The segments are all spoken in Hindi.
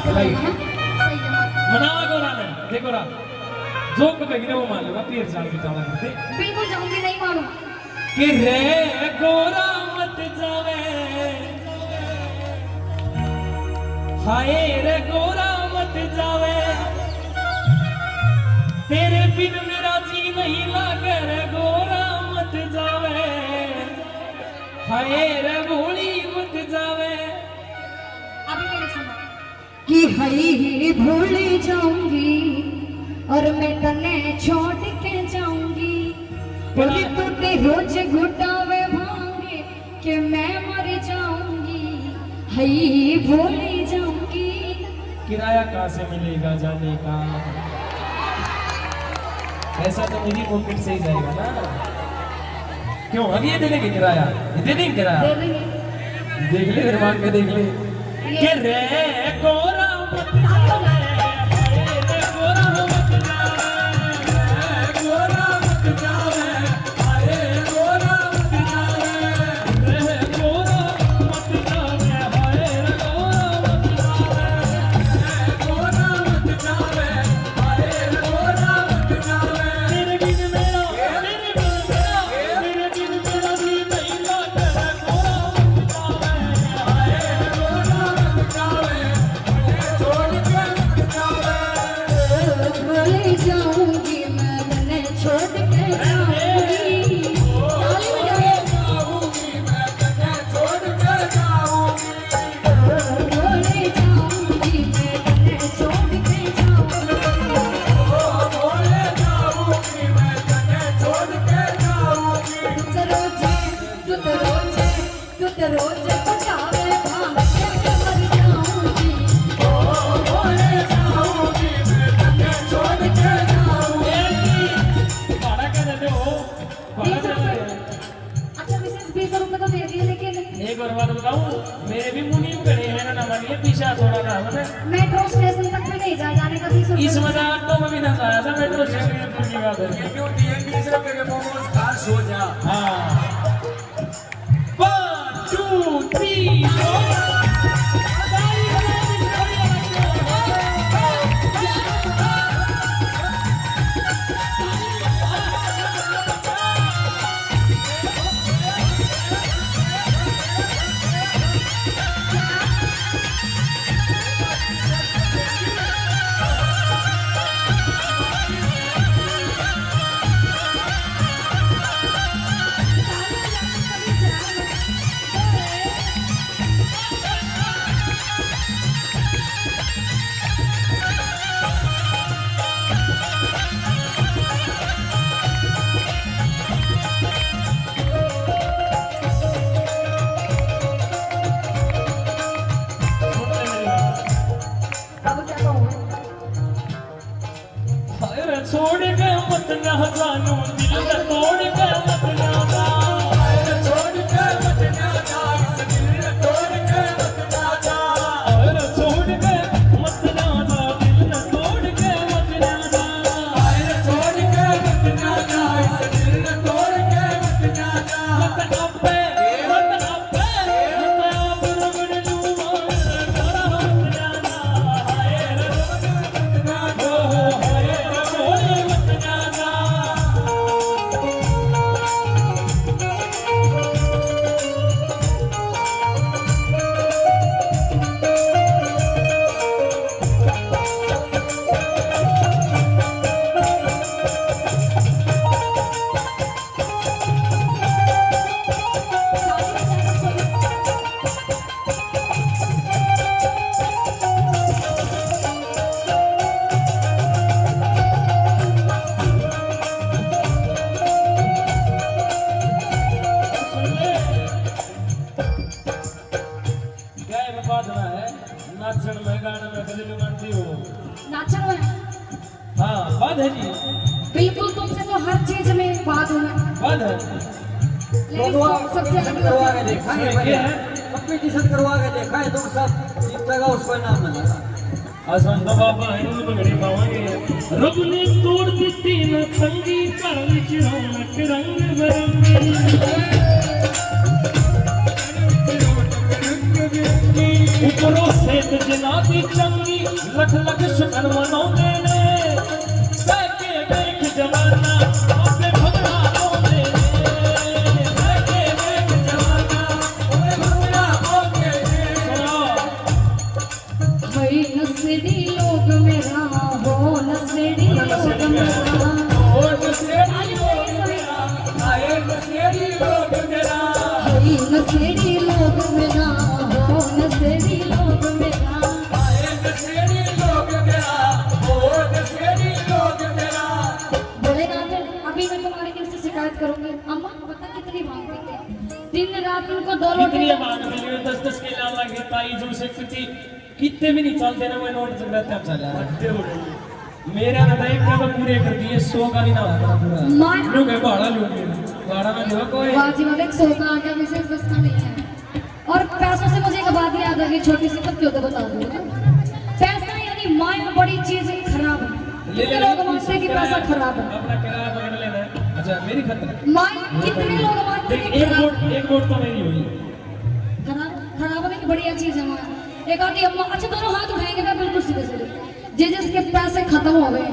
बात है भाई। हाँ? सही है। मनावा गोरा ने देखो रा जो कहीं वो मान लेगा पीर जान की चावला करते बिल्कुल जाऊंगी नहीं मानू कि रे गोरा मत जावे हाय रे गोरा मत जावे तेरे बिन मेरा जी नहीं लागे रे गोरा मत जावे हाय रे भोली मत जावे अभी मेरे सुनो कि हई भूल जाऊंगी और मैं तने छोड़ के जाऊंगी बोली तूने रोज घुटावे भांगे कि मैं मर जाऊंगी हई भूल जाऊंगी किराया कहाँ से मिलेगा जाने का ऐसा तो मेरी पॉकेट से ही जाएगा ना क्यों अभी ये दे देंगे किराया ये दे देंगे किराया दे देंगे देख ले फिर मांग के देख ले कि रे गोरा मत जावे रे गोरा मत जावे रे गोरा मत जावे अरे गोरा मत जावे रे गोरा मत जावे हाय रे गोरा मत जावे रे गोरा मत जावे हाय रे गोरा मत जावे तेरे बिन मेरा जी नहीं लागे रे गोरा मत जावे हाय रे गोरा मत जावे छोड़ के मत जावे भूल जाऊंगी मैं तने छोड़ के जाऊंगी जाऊंगी मैं तने छोड़ के जाऊंगी भूल जाऊंगी मैं तने छोड़ के जाऊंगी बोले जाऊंगी मैं तने छोड़ के जाऊंगी तू तो रोज पटावे भांग के मर जाऊंगी बोले जाऊंगी मैं तने छोड़ के जाऊंगी भाड़ा क्या देते हो भाड़ा क्या देते हो अच्छा विशेष 20 रुपए तो दे दिए लेकिन एक और बात बताऊं मेरे भी मुनीम खड़े हैं ना मानिए पीछा थोड़ा ना मतलब मेट्रो स्टेशन तक भी नहीं जाने का 20 रुपए इस मजाक तो मैं भी ना आया था मेट्रो स्टेशन की बात है क्यों दिए 20 रुपए के मोमोज खा सो जा हाँ 1 2 3 अब क्या कहूँ छोड़ के मत ना जानू दिल का तोड़ के मत ना जा छोड़ के मत ना जा दिल तोड़ के मत ना जा छोड़ के मत ना जा दिल तोड़ के मत ना जा छोड़ के मत ना जा दिल तोड़ के मत ना जा मत अबे मत रगड़ लूं गोरा मत ना जा हाय रे मत ना जा हाय रे गोरे मत ना जा बाधना है नाचन में गाने में गजल मानती हो नाचन में हाँ बात है जी बिल्कुल तुमसे तो हर चीज में बात हूँ मैं बात है लेकिन सबसे अलग करवा के देखा है ये है कंपटीशन करवा के देखा है तुम सब जीतेगा उसको इनाम मिलेगा आसान तो बाबा है उस बगड़ी पावांगे रब ने तोड़ दी तीन खंगी कर विच रौनक रंग बिरंगी ऊपरों से नित जनाती चंगी लख लख शुकन मनाउंदे ने बह के देख जवाना अपने भगना पाउंदे ने बह के देख जवाना अपने भगना पाउंदे ने भाई नसेड़ी लोग मेरा हो नसेड़ी लोग मेरा ओ नसेड़ी लोग मेरा आए नसेड़ी लोग मेरा भाई नसेड़ी लोग मेरा हो नसेड़ी लोग मेरा आए नसेड़ी लोग मेरा ओ नसेड़ी लोग मेरा भोलेनाथ अभी मैं तुम्हारे घर से शिकायत करूंगी अम्मा पता कितनी भांग पीते हैं दिन रात उनको दो कितनी लोटे मांग मिली 10-10 के लाल लगे ताई जो से कितनी कितने भी नहीं चलते ना वो नोट चल रहा चल रहा मेरा ना एक का पूरे कर दिए 100 का नहीं ना होता पूरा मां लोग भाड़ा लोगे भाड़ा में जो कोई बाजी वाले 100 का आ गया विशेष 10 का नहीं है और पैसों से मुझे एक बात याद आ गई छोटी सी बात क्यों तो बता दूं पैसा यानी माइंड बड़ी चीज है खराब है कितने लोग मानते हैं कि पैसा खराब है अपना किराया पकड़ लेना है अच्छा मेरी खतर माइंड कितने लोग मानते हैं कि एक वोट तो मेरी हुई खराब होने की बढ़िया चीज है मां एक आधी अम्मा अच्छा दोनों हाथ उठाएंगे ना बिल्कुल सीधे सीधे जिसके पैसे खत्म हो गए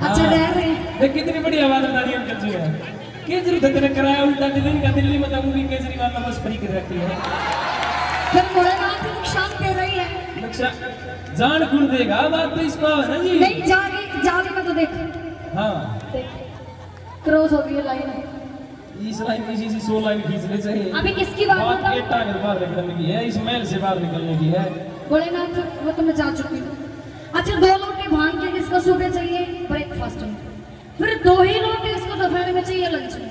अच्छा डर रहे हैं देख कितनी बड़ी आवाज नारियल कर जी है केजरीवाल तेरे कराया उल्टा दिल्ली का दिल्ली में तब भी केजरीवाल ने बस फ्री कर रखी है फिर भोलेनाथ नुकसान दे रही है नुकसान जान खुल देगा बात तो इसको है ना जी नहीं जागे में तो देख हाँ क्रॉस हो गई है लाइन इस लाइन इसी से 100 लाइन खींचनी चाहिए अभी किसकी बात बात बताओ ये टांगर बाहर निकलने की है इस महल से बाहर निकलने की है भोलेनाथ वो तो मैं जा चुकी हूँ अच्छा 2 लोटे भांग के इसको सुबह चाहिए ब्रेकफास्ट में फिर 2 ही लोटे इसको दोपहर में चाहिए लंच में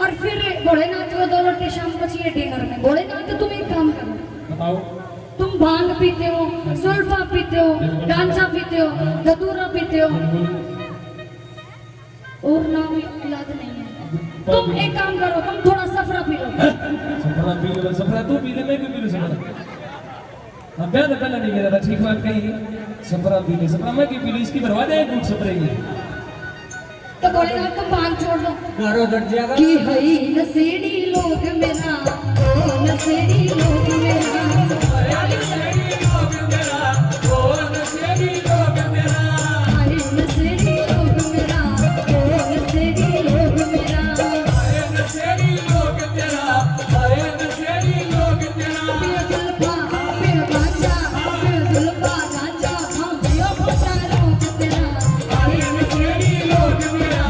और फिर भोलेनाथ को 2 लोटे शाम को चाहिए डिनर में भोलेनाथ तुम एक काम करो बताओ तुम भांग पीते हो सुल्फा पीते हो गांजा पीते हो धतूरा पीते हो और नाम याद नहीं है तुम एक काम करो तुम थोड़ा सफरा पी लो सफरा तू पी ले मैं क्यों पी लूं सफरा हाँ मैं तो पहले नहीं कह रहा था ठीक बात कही सफरा पी ले सफरा मैं क्यों पी लूं इसकी बर्बाद है दूध सफरे की तो भोलेनाथ तुम भांग छोड़ दो गारो डट जाएगा कि हई नसेड़ी लोग मेरा ओ नसेड़ी लोग मेरा हई नसेड़ी लोग मेरा ओ नसेड़ी लोग मेरा पियो जुल्फा पियो गांजा पियो जुल्फा गांजा भांगियो खोटा लोग तेरा हई नसेड़ी लोग मेरा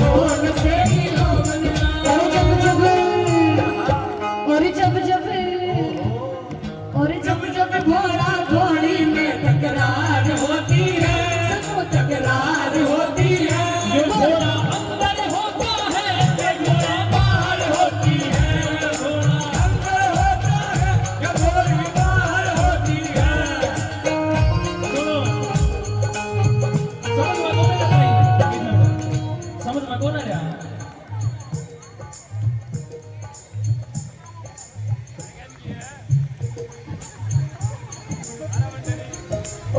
ओ नसेड़ी लोग मेरा और जब घोड़ा घोड़ी में तकरार होती है सबको तकरार होती है ये घोड़ा अंदर होता है ये घोड़ा बाहर होती है ये घोड़ा अंदर होता है ये घोड़ी बाहर होती है समझ में कौन आया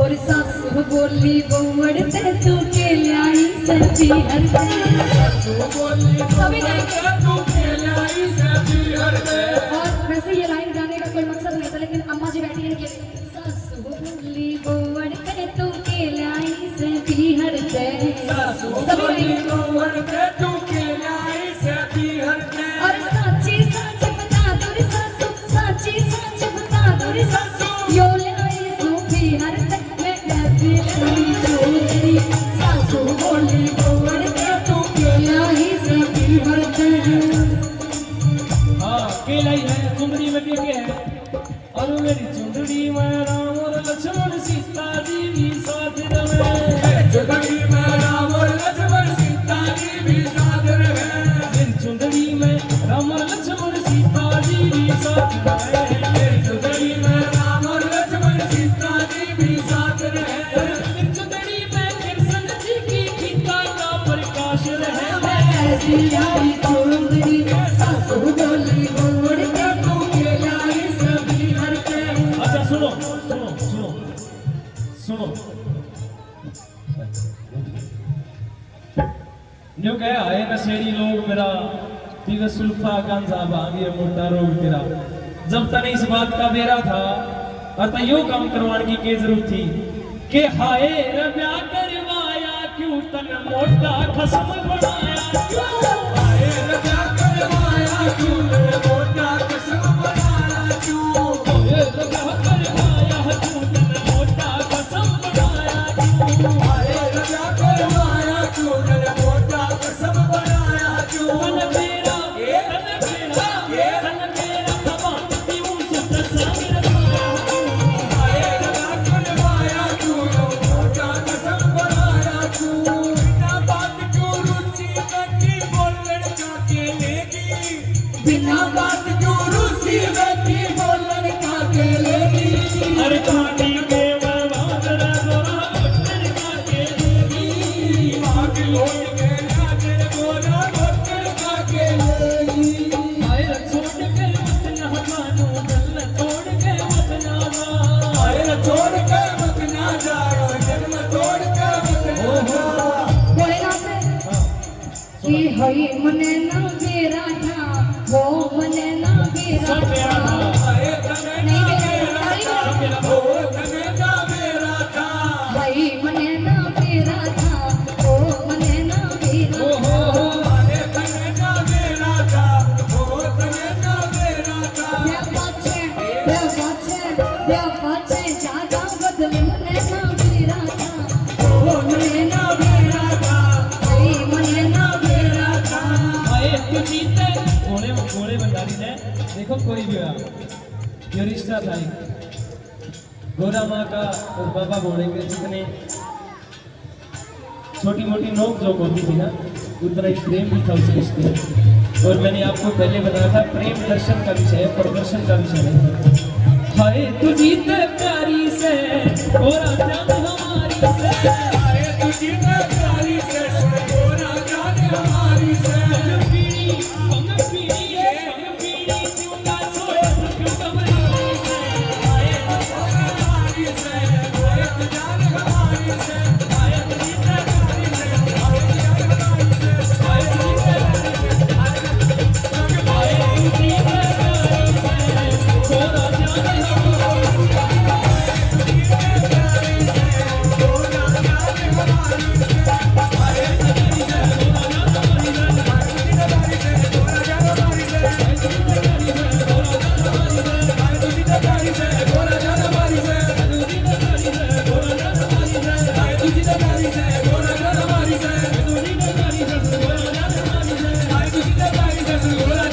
और सासू बोली बउड़ते तू के लाई सच्ची हरते तू के लाई सभी हर दे और वैसे ये लाइन गाने का कोई मकसद नहीं था लेकिन अम्मा जी बैठी है कि सासू बोली बउड़ते तू के लाई सच्ची हरते तू के लाई सभी हर दे और साची साच बता दूरी सासू साची साच बता दूरी सासू यो लाई सूफी हरते मैं ऐसी लगी चोरी सासू बोली बउड़ते तू के लाई सच्ची हरते हाँ केला ही है चुंदड़ी में के है और मेरी चुंदड़ी में राम और लक्ष्मण सीता जी भी साथ रहे चुंदड़ी में राम और लक्ष्मण सीता जी भी साथ रहे मेरी चुंदड़ी में राम और लक्ष्मण सीता जी भी साथ रहे मेरी चुंदड़ी में राम और लक्ष्मण सीता जी भी साथ रहे मेरी चुंदड़ी में कृष्ण जी की गीता का प्रकाश रहे ऐसी लाई चोरी सासू बोली बउड़ते तू के लाई सभी हरते अच्छा सुनो सुनो सुनो सुनो न्यू कह आए नशेड़ी लोग मेरा पीवे सुल्फा गांजा भांगिए मोटा रोग तेरा जब तने इस बात का बेरा था और तयो काम करवाने की के जरूरत थी कि हाय रब्या करवाया क्यों तन मोटा खसम बनाया क्यों हाय रब्या करवाया क्यों तन मोटा कसम बनाया क्यों हाय रब्या करवाया क्यों तन मोटा खसम बनाया क्यों हाय रब्या करवाया क्यों तन मोटा कसम बनाया क्यों तन मेरा तमाम क्यों सुत संग रखाया हाय रब्या करवाया क्यों तन मोटा कसम बनाया क्यों बिना बात क्यों रुसी बैठी बोलन का केलेगी बिना बात क्यों रुसी बैठी बोलन का केलेगी हर खाटी के वादर गोरा गोटर का के आग लोट के नागर गोरा गोटर का केलेगी हाय छोड़ के मत ना मानो गल तोड़ के मत ना जा हाय छोड़ के मत ना जा जन्म तोड़ के मत ना जा भोलेनाथ कि हई मने ना बेरा था वो मने ना बेरा सब मेरा था था हाय तने नहीं ना मेरा मेरा था था ओ तने ना मेरा था हई मने ना बेरा था वो मने ना बेरा ओहो था हाय तने ना मेरा था ओ तने ना मेरा था ब्या पाछे जागा बदले मने ना बेरा था वो मने ना बेरा था हई मने ना बेरा था हाय तू जीते घोड़े बंदारी ने देखो कोई भी हुआ ये रिश्ता था गोरा माँ का और बाबा घोड़े के जितने छोटी मोटी नोक जोक होती थी ना उतना ही प्रेम भी था उस रिश्ते में। और मैंने आपको पहले बताया था प्रेम दर्शन का विषय है प्रदर्शन का विषय नहीं। हाय तू जीते प्यारी से गोरा जाने